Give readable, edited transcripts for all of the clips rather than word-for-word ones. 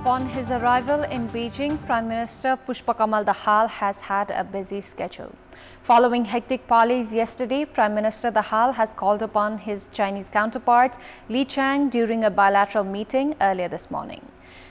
Upon his arrival in Beijing, Prime Minister Pushpa Kamal Dahal has had a busy schedule. Following hectic parleys yesterday, Prime Minister Dahal has called upon his Chinese counterpart Li Chang during a bilateral meeting earlier this morning.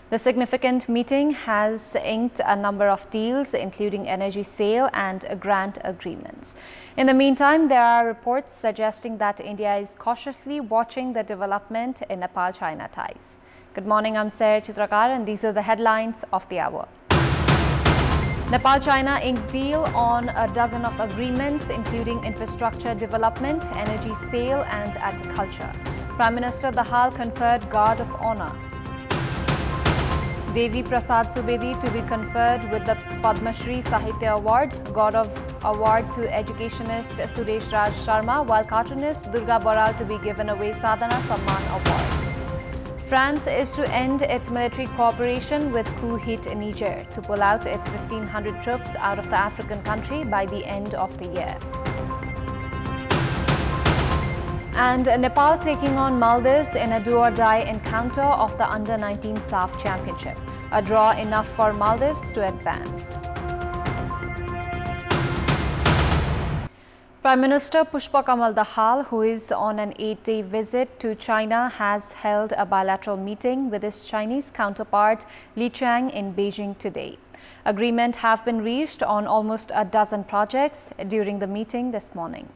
The significant meeting has inked a number of deals, including energy sale and grant agreements. In the meantime, there are reports suggesting that India is cautiously watching the development in Nepal-China ties. Good morning, I'm Chitrakar, and these are the headlines of the hour. Nepal-China inked deal on a dozen of agreements, including infrastructure development, energy sale and agriculture. Prime Minister Dahal conferred Guard of Honor. Devi Prasad Subedi to be conferred with the Padma Shri Sahitya Award, God of Award to educationist Suresh Raj Sharma, while cartoonist Durga Baral to be given away Sadhana Samman Award. France is to end its military cooperation with coup-hit Niger to pull out its 1,500 troops out of the African country by the end of the year. And Nepal taking on Maldives in a do-or-die encounter of the Under-19 SAF Championship. A draw enough for Maldives to advance. Prime Minister Pushpa Kamal Dahal, who is on an 8-day visit to China, has held a bilateral meeting with his Chinese counterpart Li Chang in Beijing today. Agreement have been reached on almost a dozen projects during the meeting this morning.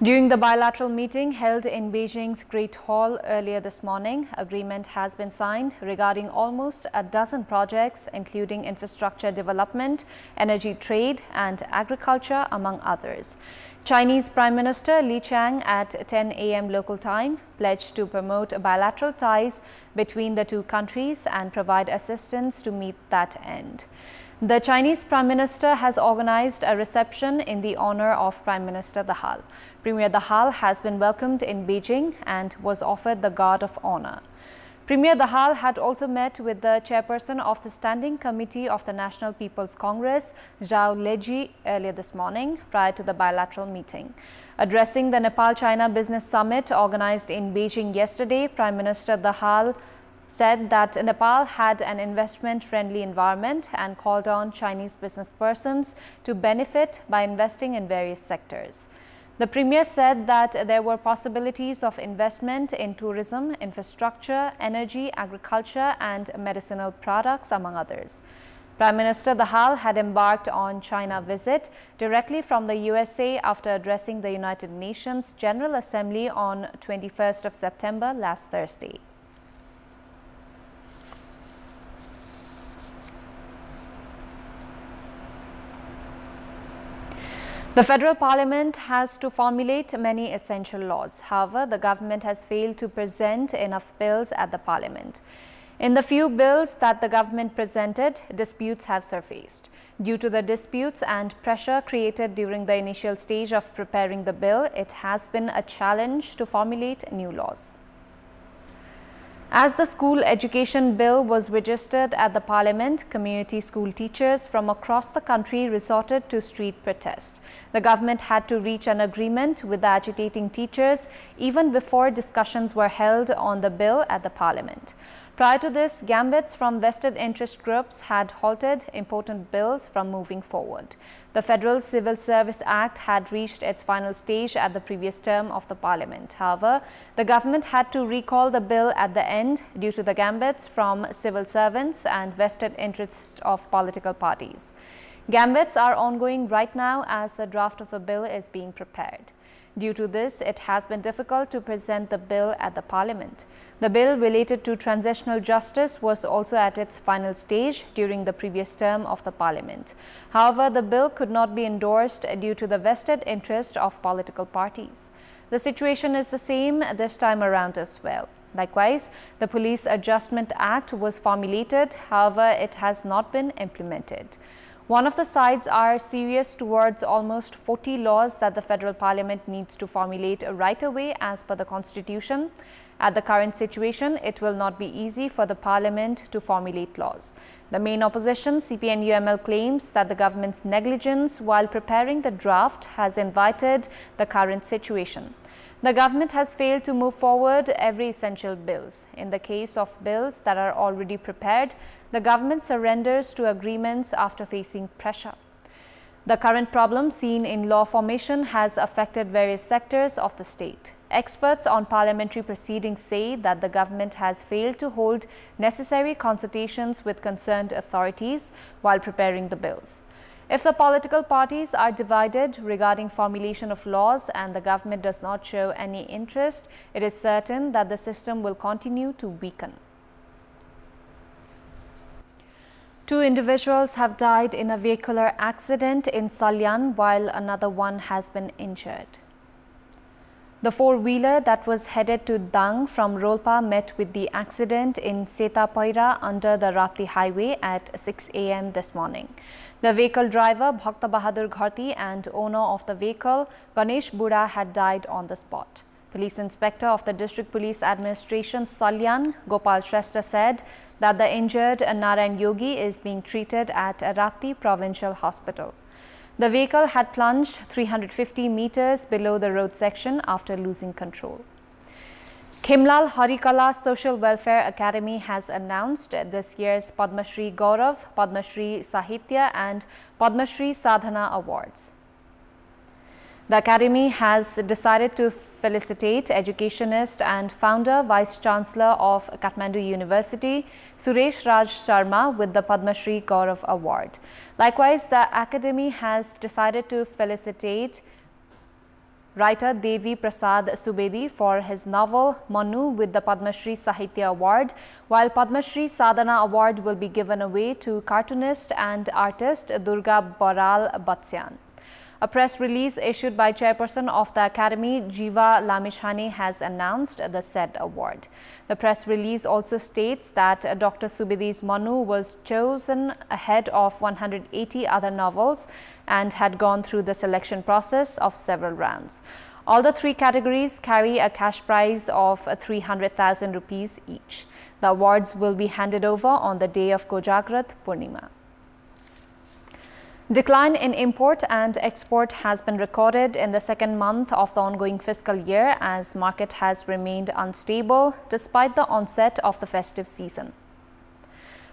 During the bilateral meeting held in Beijing's Great Hall earlier this morning, agreement has been signed regarding almost a dozen projects, including infrastructure development, energy trade and agriculture, among others. Chinese Prime Minister Li Chang at 10 a.m. local time pledged to promote bilateral ties between the two countries and provide assistance to meet that end. The Chinese Prime Minister has organized a reception in the honor of Prime Minister Dahal. Premier Dahal has been welcomed in Beijing and was offered the Guard of Honor. Premier Dahal had also met with the chairperson of the Standing Committee of the National People's Congress, Zhao Leji, earlier this morning prior to the bilateral meeting. Addressing the Nepal-China Business Summit organized in Beijing yesterday, Prime Minister Dahal said that Nepal had an investment-friendly environment and called on Chinese business persons to benefit by investing in various sectors. The Premier said that there were possibilities of investment in tourism, infrastructure, energy, agriculture and medicinal products, among others. Prime Minister Dahal had embarked on China visit directly from the USA after addressing the United Nations General Assembly on 21st of September last Thursday. The Federal Parliament has to formulate many essential laws. However, the government has failed to present enough bills at the Parliament. In the few bills that the government presented, disputes have surfaced. Due to the disputes and pressure created during the initial stage of preparing the bill, it has been a challenge to formulate new laws. As the school education bill was registered at the Parliament, community school teachers from across the country resorted to street protest. The government had to reach an agreement with the agitating teachers even before discussions were held on the bill at the Parliament. Prior to this, gambits from vested interest groups had halted important bills from moving forward. The Federal Civil Service Act had reached its final stage at the previous term of the Parliament. However, the government had to recall the bill at the end due to the gambits from civil servants and vested interests of political parties. Gambits are ongoing right now as the draft of the bill is being prepared. Due to this, it has been difficult to present the bill at the Parliament. The bill related to transitional justice was also at its final stage during the previous term of the Parliament. However, the bill could not be endorsed due to the vested interest of political parties. The situation is the same this time around as well. Likewise, the Police Adjustment Act was formulated, however, it has not been implemented. One of the sides are serious towards almost 40 laws that the Federal Parliament needs to formulate right away as per the Constitution. At the current situation, it will not be easy for the Parliament to formulate laws. The main opposition, CPN-UML, claims that the government's negligence while preparing the draft has invited the current situation. The government has failed to move forward every essential bills. In the case of bills that are already prepared, the government surrenders to agreements after facing pressure. The current problem seen in law formation has affected various sectors of the state. Experts on parliamentary proceedings say that the government has failed to hold necessary consultations with concerned authorities while preparing the bills. If the political parties are divided regarding formulation of laws and the government does not show any interest, it is certain that the system will continue to weaken. 2 individuals have died in a vehicular accident in Salyan while another one has been injured. The 4-wheeler that was headed to Dang from Rolpa met with the accident in Setapaira under the Rapti highway at 6 a.m. this morning. The vehicle driver Bhakta Bahadur Gharti and owner of the vehicle Ganesh Bura had died on the spot. Police Inspector of the District Police Administration Salyan, Gopal Shrestha, said that the injured Narayan Yogi is being treated at Rapti Provincial Hospital. The vehicle had plunged 350 meters below the road section after losing control. Khimlal Harikala Social Welfare Academy has announced this year's Padma Shri Gaurav, Padma Shri Sahitya and Padma Shri Sadhana awards. The Academy has decided to felicitate educationist and founder Vice-Chancellor of Kathmandu University, Suresh Raj Sharma, with the Padma Shri Gaurav Award. Likewise, the Academy has decided to felicitate writer Devi Prasad Subedi for his novel Manu with the Padma Shri Sahitya Award, while Padma Shri Sadhana Award will be given away to cartoonist and artist Durga Baral Batsyan. A press release issued by Chairperson of the Academy, Jiva Lamishani, has announced the said award. The press release also states that Dr. Subedi's Manu was chosen ahead of 180 other novels and had gone through the selection process of several rounds. All the 3 categories carry a cash prize of 300,000 rupees each. The awards will be handed over on the day of Kojagrat Purnima. Decline in import and export has been recorded in the second month of the ongoing fiscal year as market has remained unstable despite the onset of the festive season.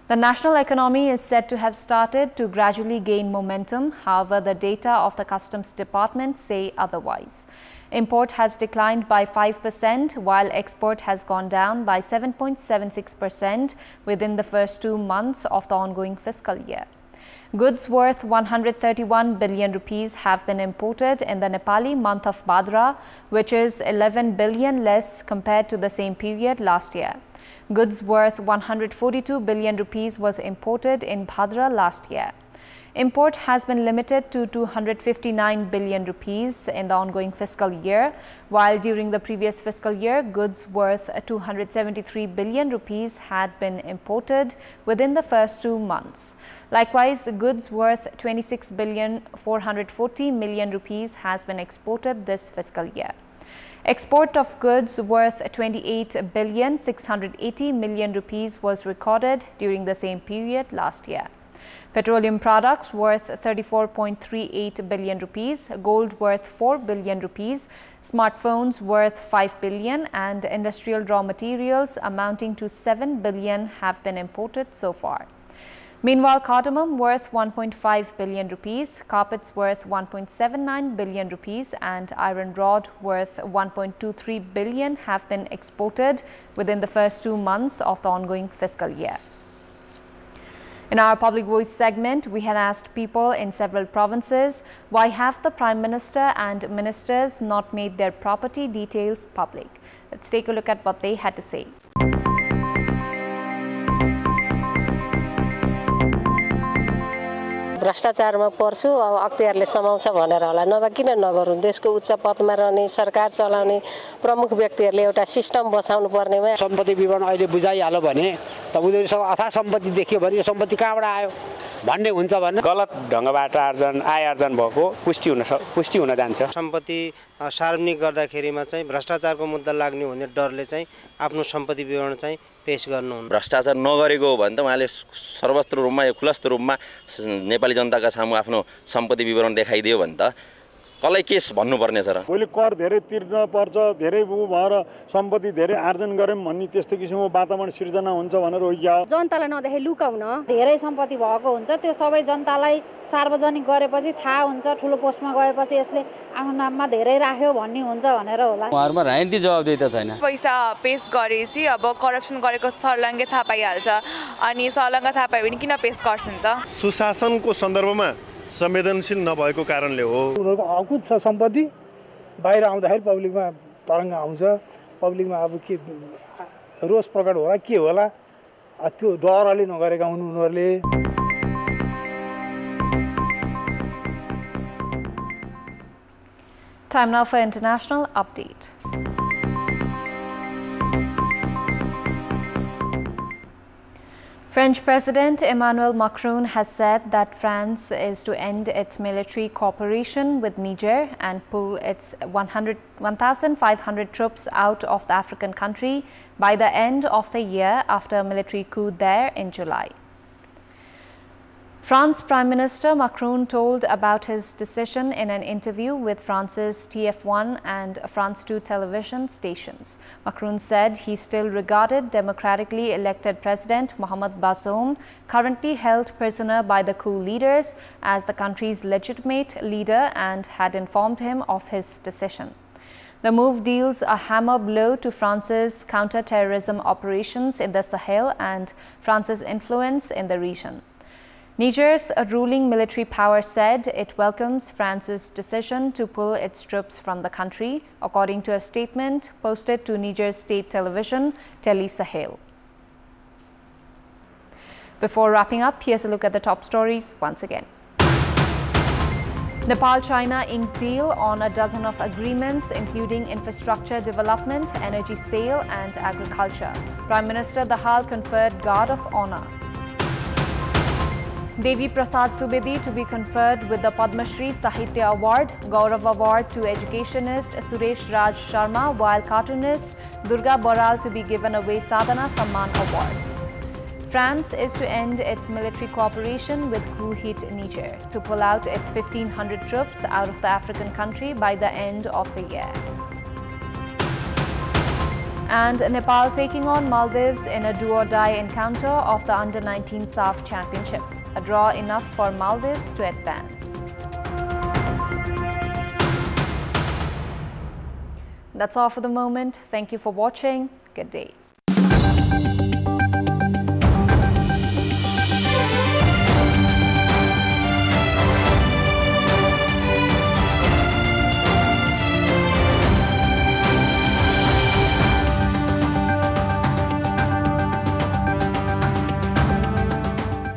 The national economy is said to have started to gradually gain momentum. However, the data of the Customs Department say otherwise. Import has declined by 5% while export has gone down by 7.76% within the first 2 months of the ongoing fiscal year. Goods worth 131 billion rupees have been imported in the Nepali month of Bhadra, which is 11 billion less compared to the same period last year. Goods worth 142 billion rupees was imported in Bhadra last year. Import has been limited to 259 billion rupees in the ongoing fiscal year, while during the previous fiscal year, goods worth 273 billion rupees had been imported within the first 2 months. Likewise, goods worth 26 billion 440 million rupees has been exported this fiscal year. Export of goods worth 28 billion 680 million rupees was recorded during the same period last year. Petroleum products worth 34.38 billion rupees, gold worth 4 billion rupees, smartphones worth 5 billion and industrial raw materials amounting to 7 billion have been imported so far. Meanwhile, cardamom worth 1.5 billion rupees, carpets worth 1.79 billion rupees and iron rod worth 1.23 billion have been exported within the first 2 months of the ongoing fiscal year. In our Public Voice segment, we had asked people in several provinces why have the Prime Minister and ministers not made their property details public. Let's take a look at what they had to say. भ्रष्टाचारमा पर्छु अब अख्तियारले समाउँछ भनेर होला नभए किन नगरौँ देशको उच्च पदमा रहने सरकार चलाउने प्रमुख व्यक्तिहरूले एउटा सिस्टम बसाउनु पर्नेमा सम्पत्ति विवरण अहिले बुझाइहाल्यो भने त उनीहरुसँग अथाह सम्पत्ति देखियो भने यो सम्पत्ति कहाँबाट आयो भन्ने हुन्छ भने गलत ढंगबाट आय आर्जन भएको पुष्टि हुन जान्छ। सम्पत्ति सार्वजनिक गर्दाखेरिमा चाहिँ भ्रष्टाचारको मुद्दा लाग्ने भन्ने डरले चाहिँ आफ्नो सम्पत्ति विवरण चाहिँ पेश गर्नुहुन्न। भ्रष्टाचार नगरेको हो भने त उहाँले सर्वत्र रूपमा खुलस्त रूपमा नेपाली जनताका सामु आफ्नो सम्पत्ति विवरण देखाइदियो भने त कसलाई केस भन्नुपर्ने छ र भोलि कर धेरै तिर्न पर्छ धेरै भएर सम्पत्ति धेरै आर्जन गर्यौं भन्ने त्यस्तो किसिमको वातावरण सिर्जना हुन्छ भनेर हो क्या जनतालाई नदेखे लुकाउन धेरै सम्पत्ति भएको हुन्छ त्यो सबै जनतालाई सार्वजनिक गरेपछि थाहा हुन्छ ठुलो पोस्टमा गएपछि यसले आफ्नो नाममा धेरै राख्यो भन्ने हुन्छ भनेर होला उहाँहरुमा राजनीति जवाबदेही त छैन पैसा पेश गरेपछि अब करप्सन गरेको सर्लङ्गे थाहा पाइहाल्छ अनि सर्लङ्ग थाहा पायो भने किन पेश गर्छन् त सुशासनको सन्दर्भमा संवेदनशील नभएको कारणले हो उनीहरुको अकुत छ सम्पत्ति बाहिर आउँदाखेरि पब्लिकमा तरंग आउँछ पब्लिकमा अब के रोष प्रकट होला के होला त्यो डरले नगरेका हुन् उनीहरुले Time now for international update. French President Emmanuel Macron has said that France is to end its military cooperation with Niger and pull its 1,500 troops out of the African country by the end of the year after a military coup there in July. France Prime Minister Macron told about his decision in an interview with France's TF1 and France 2 television stations. Macron said he still regarded democratically elected President Mohamed Bazoum, currently held prisoner by the coup leaders, as the country's legitimate leader and had informed him of his decision. The move deals a hammer blow to France's counter-terrorism operations in the Sahel and France's influence in the region. Niger's ruling military power said it welcomes France's decision to pull its troops from the country, according to a statement posted to Niger's state television, Tele Sahel. Before wrapping up, here's a look at the top stories once again. Nepal-China inked deal on a dozen of agreements, including infrastructure development, energy sale and agriculture. Prime Minister Dahal conferred Guard of Honor. Devi Prasad Subedi to be conferred with the Padma Shri Sahitya Award, Gaurav Award to educationist Suresh Raj Sharma, while cartoonist Durga Boral to be given away Sadhana Samman Award. France is to end its military cooperation with coup-hit Niger to pull out its 1,500 troops out of the African country by the end of the year. And Nepal taking on Maldives in a do-or-die encounter of the Under-19 SAF Championship. A draw enough for Maldives to advance. That's all for the moment. Thank you for watching. Good day.